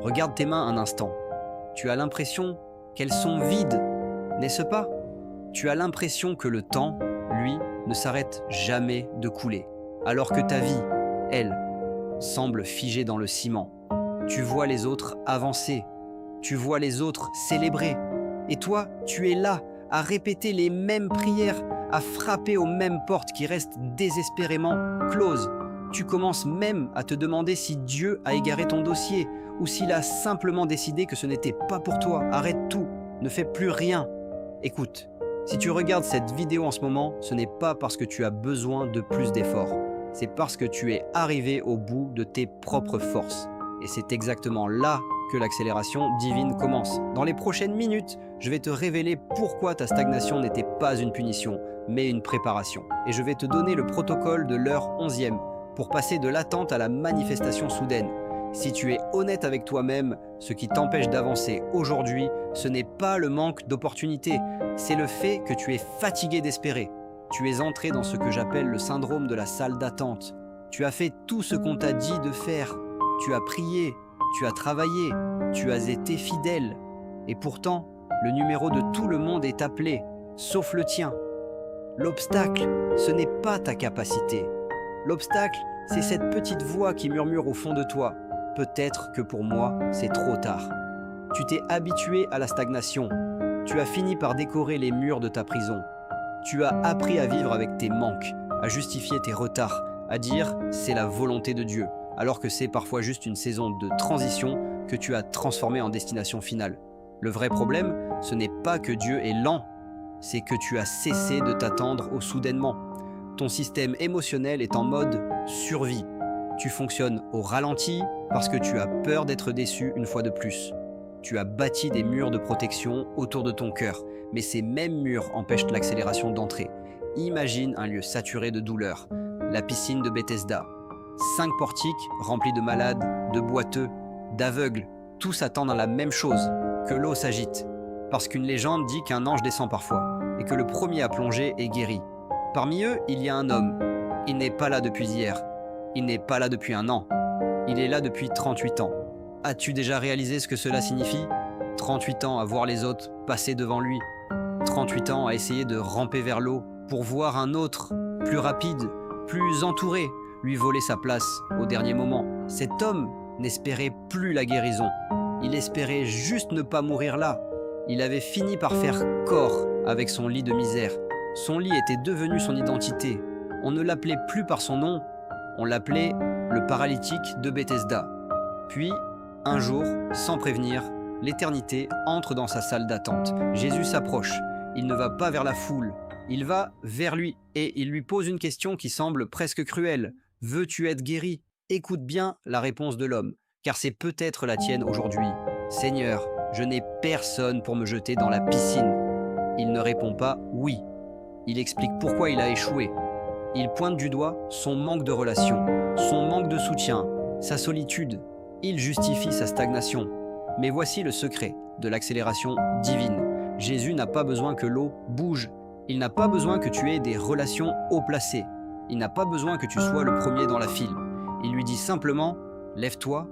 Regarde tes mains un instant. Tu as l'impression qu'elles sont vides, n'est-ce pas? Tu as l'impression que le temps, lui, ne s'arrête jamais de couler, alors que ta vie, elle, semble figée dans le ciment. Tu vois les autres avancer, tu vois les autres célébrer, et toi, tu es là, à répéter les mêmes prières, à frapper aux mêmes portes qui restent désespérément closes. Tu commences même à te demander si Dieu a égaré ton dossier ou s'il a simplement décidé que ce n'était pas pour toi. Arrête tout, ne fais plus rien. Écoute, si tu regardes cette vidéo en ce moment, ce n'est pas parce que tu as besoin de plus d'efforts. C'est parce que tu es arrivé au bout de tes propres forces. Et c'est exactement là que l'accélération divine commence. Dans les prochaines minutes, je vais te révéler pourquoi ta stagnation n'était pas une punition, mais une préparation. Et je vais te donner le protocole de l'heure 11e pour passer de l'attente à la manifestation soudaine. Si tu es honnête avec toi-même, ce qui t'empêche d'avancer aujourd'hui, ce n'est pas le manque d'opportunités, c'est le fait que tu es fatigué d'espérer. Tu es entré dans ce que j'appelle le syndrome de la salle d'attente. Tu as fait tout ce qu'on t'a dit de faire. Tu as prié, tu as travaillé, tu as été fidèle. Et pourtant, le numéro de tout le monde est appelé, sauf le tien. L'obstacle, ce n'est pas ta capacité. L'obstacle, c'est cette petite voix qui murmure au fond de toi. Peut-être que pour moi, c'est trop tard. Tu t'es habitué à la stagnation. Tu as fini par décorer les murs de ta prison. Tu as appris à vivre avec tes manques, à justifier tes retards, à dire « c'est la volonté de Dieu », alors que c'est parfois juste une saison de transition que tu as transformée en destination finale. Le vrai problème, ce n'est pas que Dieu est lent, c'est que tu as cessé de t'attendre au soudainement. Ton système émotionnel est en mode survie. Tu fonctionnes au ralenti parce que tu as peur d'être déçu une fois de plus. Tu as bâti des murs de protection autour de ton cœur, mais ces mêmes murs empêchent l'accélération d'entrer. Imagine un lieu saturé de douleur, la piscine de Bethesda. 5 portiques remplis de malades, de boiteux, d'aveugles, tous attendent la même chose, que l'eau s'agite. Parce qu'une légende dit qu'un ange descend parfois, et que le premier à plonger est guéri. Parmi eux, il y a un homme. Il n'est pas là depuis hier. Il n'est pas là depuis un an. Il est là depuis 38 ans. As-tu déjà réalisé ce que cela signifie? 38 ans à voir les autres passer devant lui. 38 ans à essayer de ramper vers l'eau pour voir un autre, plus rapide, plus entouré, lui voler sa place au dernier moment. Cet homme n'espérait plus la guérison. Il espérait juste ne pas mourir là. Il avait fini par faire corps avec son lit de misère. Son lit était devenu son identité. On ne l'appelait plus par son nom, on l'appelait le paralytique de Bethesda. Puis, un jour, sans prévenir, l'éternité entre dans sa salle d'attente. Jésus s'approche. Il ne va pas vers la foule. Il va vers lui et il lui pose une question qui semble presque cruelle. « Veux-tu être guéri ?» Écoute bien la réponse de l'homme, car c'est peut-être la tienne aujourd'hui. « Seigneur, je n'ai personne pour me jeter dans la piscine. » Il ne répond pas « oui ». Il explique pourquoi il a échoué. Il pointe du doigt son manque de relation, son manque de soutien, sa solitude. Il justifie sa stagnation. Mais voici le secret de l'accélération divine. Jésus n'a pas besoin que l'eau bouge. Il n'a pas besoin que tu aies des relations haut placées. Il n'a pas besoin que tu sois le premier dans la file. Il lui dit simplement « Lève-toi,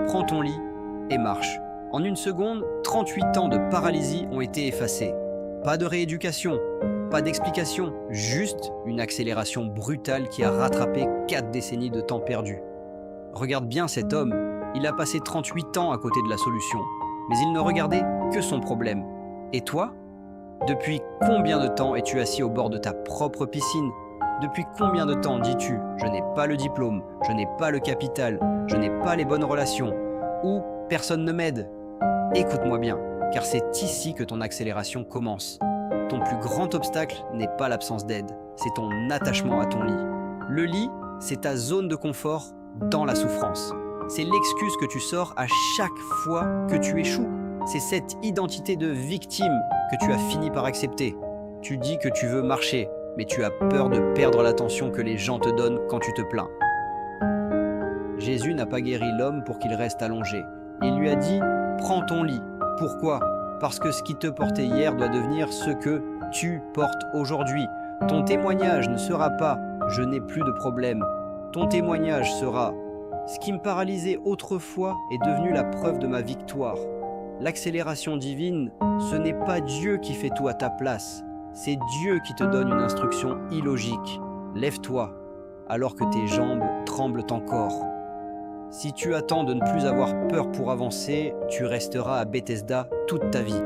prends ton lit et marche ». En une seconde, 38 ans de paralysie ont été effacés. Pas de rééducation, pas d'explication, juste une accélération brutale qui a rattrapé 4 décennies de temps perdu. Regarde bien cet homme, il a passé 38 ans à côté de la solution, mais il ne regardait que son problème. Et toi? Depuis combien de temps es-tu assis au bord de ta propre piscine? Depuis combien de temps dis-tu « je n'ai pas le diplôme, je n'ai pas le capital, je n'ai pas les bonnes relations » ou « personne ne m'aide » Écoute-moi bien, car c'est ici que ton accélération commence. Ton plus grand obstacle n'est pas l'absence d'aide, c'est ton attachement à ton lit. Le lit, c'est ta zone de confort dans la souffrance. C'est l'excuse que tu sors à chaque fois que tu échoues. C'est cette identité de victime que tu as fini par accepter. Tu dis que tu veux marcher, mais tu as peur de perdre l'attention que les gens te donnent quand tu te plains. Jésus n'a pas guéri l'homme pour qu'il reste allongé. Il lui a dit « Prends ton lit ». Pourquoi? Parce que ce qui te portait hier doit devenir ce que tu portes aujourd'hui. Ton témoignage ne sera pas « je n'ai plus de problème ». Ton témoignage sera Ce qui me paralysait autrefois est devenu la preuve de ma victoire. L'accélération divine, ce n'est pas Dieu qui fait tout à ta place. C'est Dieu qui te donne une instruction illogique. Lève-toi, alors que tes jambes tremblent encore. Si tu attends de ne plus avoir peur pour avancer, tu resteras à Bethesda toute ta vie.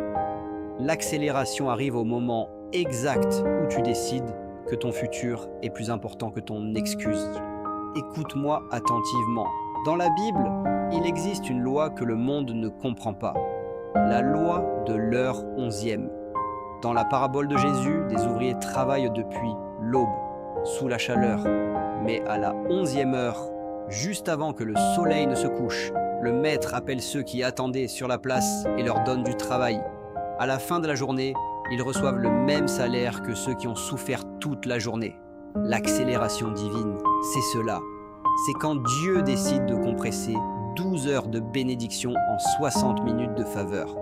L'accélération arrive au moment exact où tu décides que ton futur est plus important que ton excuse. Écoute-moi attentivement. Dans la Bible, il existe une loi que le monde ne comprend pas. La loi de l'heure 11e. Dans la parabole de Jésus, des ouvriers travaillent depuis l'aube, sous la chaleur. Mais à la 11e heure, juste avant que le soleil ne se couche, le maître appelle ceux qui attendaient sur la place et leur donne du travail. À la fin de la journée, ils reçoivent le même salaire que ceux qui ont souffert toute la journée. L'accélération divine, c'est cela. C'est quand Dieu décide de compresser 12 heures de bénédiction en 60 minutes de faveur.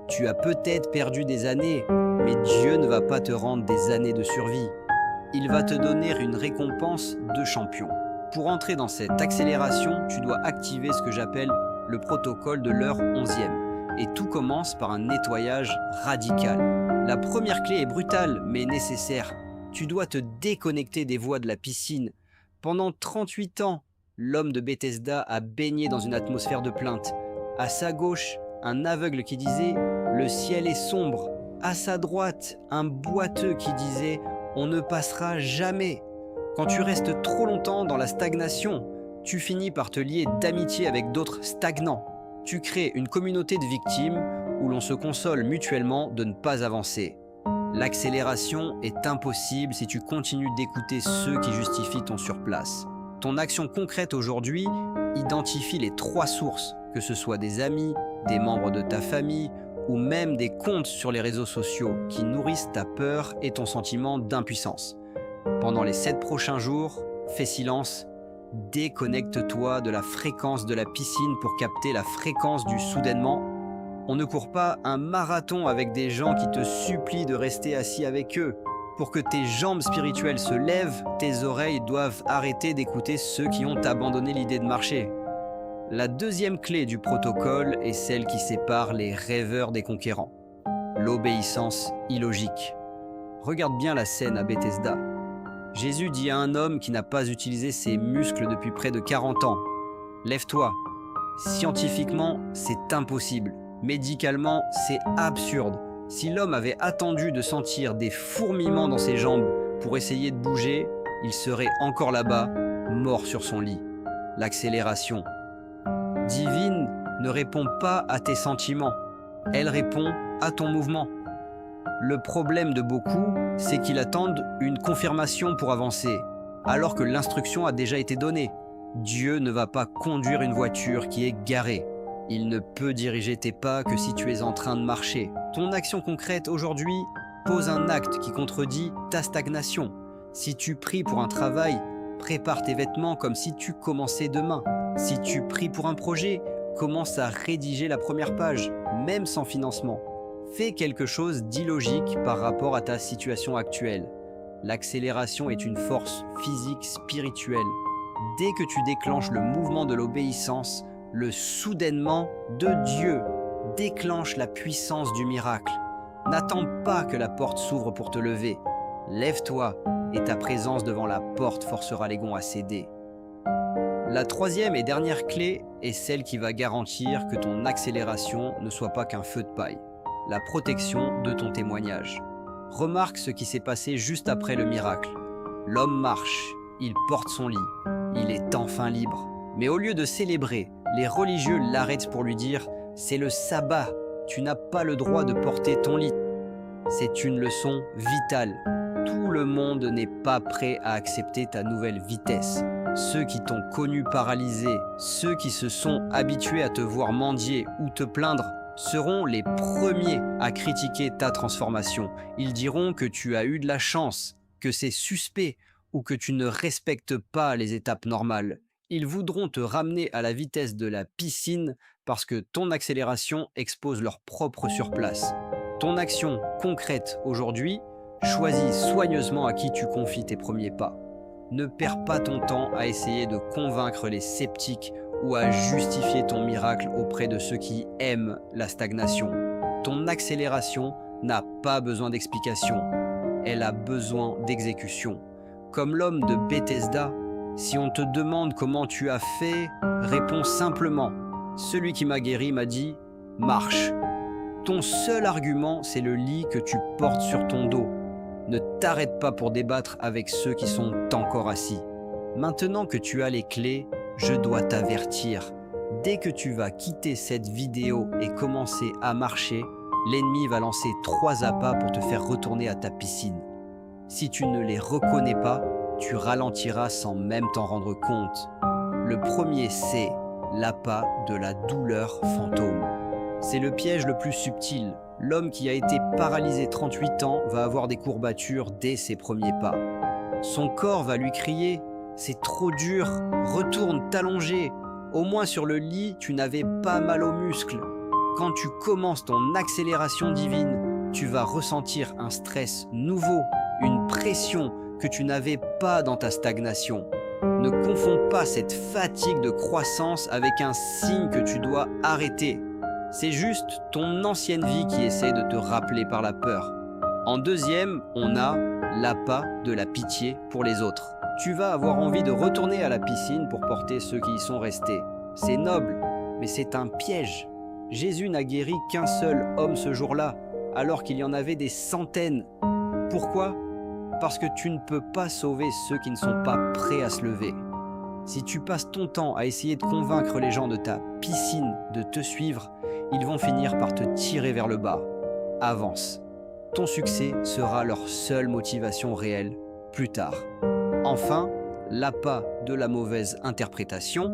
Tu as peut-être perdu des années, mais Dieu ne va pas te rendre des années de survie. Il va te donner une récompense de champion. Pour entrer dans cette accélération, tu dois activer ce que j'appelle le protocole de l'heure 11e. Et tout commence par un nettoyage radical. La première clé est brutale, mais nécessaire. Tu dois te déconnecter des voix de la piscine. Pendant 38 ans, l'homme de Bethesda a baigné dans une atmosphère de plainte. À sa gauche, un aveugle qui disait « Le ciel est sombre ». À sa droite, un boiteux qui disait « On ne passera jamais ». Quand tu restes trop longtemps dans la stagnation, tu finis par te lier d'amitié avec d'autres stagnants. Tu crées une communauté de victimes où l'on se console mutuellement de ne pas avancer. L'accélération est impossible si tu continues d'écouter ceux qui justifient ton surplace. Ton action concrète aujourd'hui identifie les 3 sources, que ce soit des amis, des membres de ta famille ou même des comptes sur les réseaux sociaux qui nourrissent ta peur et ton sentiment d'impuissance. Pendant les 7 prochains jours, fais silence, déconnecte-toi de la fréquence de la piscine pour capter la fréquence du soudainement. On ne court pas un marathon avec des gens qui te supplient de rester assis avec eux. Pour que tes jambes spirituelles se lèvent, tes oreilles doivent arrêter d'écouter ceux qui ont abandonné l'idée de marcher. La deuxième clé du protocole est celle qui sépare les rêveurs des conquérants. L'obéissance illogique. Regarde bien la scène à Bethesda. Jésus dit à un homme qui n'a pas utilisé ses muscles depuis près de 40 ans « Lève-toi ». Scientifiquement, c'est impossible. Médicalement, c'est absurde. Si l'homme avait attendu de sentir des fourmillements dans ses jambes pour essayer de bouger, il serait encore là-bas, mort sur son lit. L'accélération divine ne répond pas à tes sentiments, elle répond à ton mouvement. Le problème de beaucoup, c'est qu'ils attendent une confirmation pour avancer, alors que l'instruction a déjà été donnée. Dieu ne va pas conduire une voiture qui est garée. Il ne peut diriger tes pas que si tu es en train de marcher. Ton action concrète aujourd'hui pose un acte qui contredit ta stagnation. Si tu pries pour un travail, prépare tes vêtements comme si tu commençais demain. Si tu pries pour un projet, commence à rédiger la première page, même sans financement. Fais quelque chose d'illogique par rapport à ta situation actuelle. L'accélération est une force physique spirituelle. Dès que tu déclenches le mouvement de l'obéissance, le soudainement de Dieu déclenche la puissance du miracle. N'attends pas que la porte s'ouvre pour te lever. Lève-toi et ta présence devant la porte forcera les gonds à céder. La troisième et dernière clé est celle qui va garantir que ton accélération ne soit pas qu'un feu de paille. La protection de ton témoignage. Remarque ce qui s'est passé juste après le miracle. L'homme marche, il porte son lit, il est enfin libre. Mais au lieu de célébrer, les religieux l'arrêtent pour lui dire « C'est le sabbat, tu n'as pas le droit de porter ton lit ». C'est une leçon vitale. Tout le monde n'est pas prêt à accepter ta nouvelle vitesse. Ceux qui t'ont connu paralysé, ceux qui se sont habitués à te voir mendier ou te plaindre, seront les premiers à critiquer ta transformation. Ils diront que tu as eu de la chance, que c'est suspect ou que tu ne respectes pas les étapes normales. Ils voudront te ramener à la vitesse de la piscine parce que ton accélération expose leur propre surplace. Ton action concrète aujourd'hui, choisis soigneusement à qui tu confies tes premiers pas. Ne perds pas ton temps à essayer de convaincre les sceptiques ou à justifier ton miracle auprès de ceux qui aiment la stagnation. Ton accélération n'a pas besoin d'explication, elle a besoin d'exécution. Comme l'homme de Bethesda, si on te demande comment tu as fait, réponds simplement « Celui qui m'a guéri m'a dit « Marche ». Ton seul argument, c'est le lit que tu portes sur ton dos. Ne t'arrête pas pour débattre avec ceux qui sont encore assis. Maintenant que tu as les clés, je dois t'avertir. Dès que tu vas quitter cette vidéo et commencer à marcher, l'ennemi va lancer 3 appâts pour te faire retourner à ta piscine. Si tu ne les reconnais pas, tu ralentiras sans même t'en rendre compte. Le premier, c'est l'appât de la douleur fantôme. C'est le piège le plus subtil. L'homme qui a été paralysé 38 ans va avoir des courbatures dès ses premiers pas. Son corps va lui crier « C'est trop dur, retourne t'allonger. Au moins sur le lit, tu n'avais pas mal aux muscles. » Quand tu commences ton accélération divine, tu vas ressentir un stress nouveau, une pression que tu n'avais pas dans ta stagnation. Ne confonds pas cette fatigue de croissance avec un signe que tu dois arrêter. C'est juste ton ancienne vie qui essaie de te rappeler par la peur. En deuxième, on a l'appât de la pitié pour les autres. Tu vas avoir envie de retourner à la piscine pour porter ceux qui y sont restés. C'est noble, mais c'est un piège. Jésus n'a guéri qu'un seul homme ce jour-là, alors qu'il y en avait des centaines. Pourquoi ? Parce que tu ne peux pas sauver ceux qui ne sont pas prêts à se lever. Si tu passes ton temps à essayer de convaincre les gens de ta piscine de te suivre, ils vont finir par te tirer vers le bas. Avance. Ton succès sera leur seule motivation réelle plus tard. Enfin, l'appât de la mauvaise interprétation.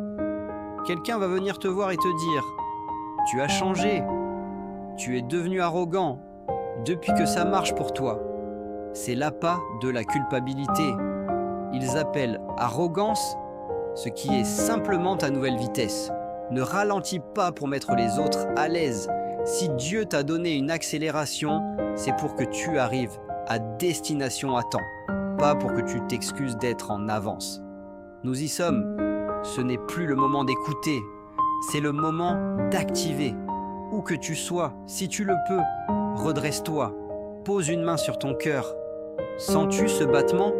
Quelqu'un va venir te voir et te dire « Tu as changé, tu es devenu arrogant depuis que ça marche pour toi. » C'est l'appât de la culpabilité. Ils appellent arrogance ce qui est simplement ta nouvelle vitesse. Ne ralentis pas pour mettre les autres à l'aise. Si Dieu t'a donné une accélération, c'est pour que tu arrives à destination à temps, pas pour que tu t'excuses d'être en avance. Nous y sommes. Ce n'est plus le moment d'écouter, c'est le moment d'activer. Où que tu sois, si tu le peux, redresse-toi, pose une main sur ton cœur. Sens-tu ce battement ?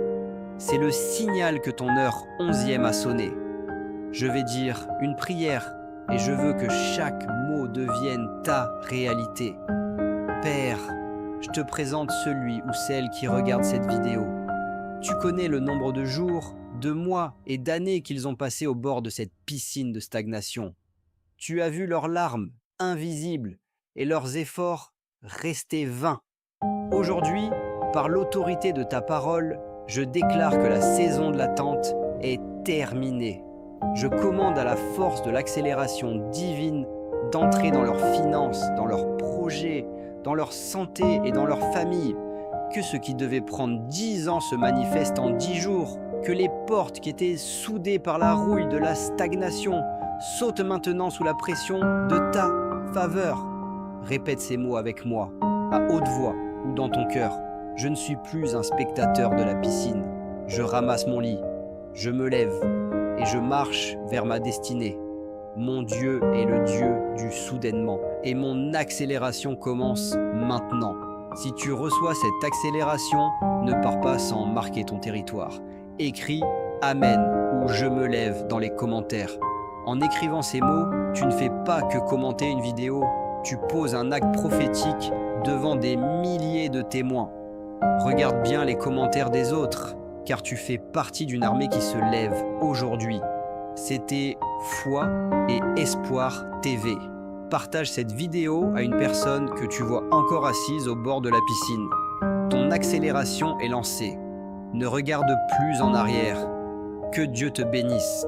C'est le signal que ton heure 11e a sonné. Je vais dire une prière et je veux que chaque mot devienne ta réalité. Père, je te présente celui ou celle qui regarde cette vidéo. Tu connais le nombre de jours, de mois et d'années qu'ils ont passé au bord de cette piscine de stagnation. Tu as vu leurs larmes invisibles et leurs efforts rester vains. Aujourd'hui, par l'autorité de ta parole, je déclare que la saison de l'attente est terminée. Je commande à la force de l'accélération divine d'entrer dans leurs finances, dans leurs projets, dans leur santé et dans leur famille. Que ce qui devait prendre 10 ans se manifeste en 10 jours. Que les portes qui étaient soudées par la rouille de la stagnation sautent maintenant sous la pression de ta faveur. Répète ces mots avec moi, à haute voix ou dans ton cœur. Je ne suis plus un spectateur de la piscine. Je ramasse mon lit, je me lève et je marche vers ma destinée. Mon Dieu est le Dieu du soudainement et mon accélération commence maintenant. Si tu reçois cette accélération, ne pars pas sans marquer ton territoire. Écris « Amen » ou « Je me lève » dans les commentaires. En écrivant ces mots, tu ne fais pas que commenter une vidéo, tu poses un acte prophétique devant des milliers de témoins. Regarde bien les commentaires des autres, car tu fais partie d'une armée qui se lève aujourd'hui. C'était Foi et Espoir TV. Partage cette vidéo à une personne que tu vois encore assise au bord de la piscine. Ton accélération est lancée. Ne regarde plus en arrière. Que Dieu te bénisse.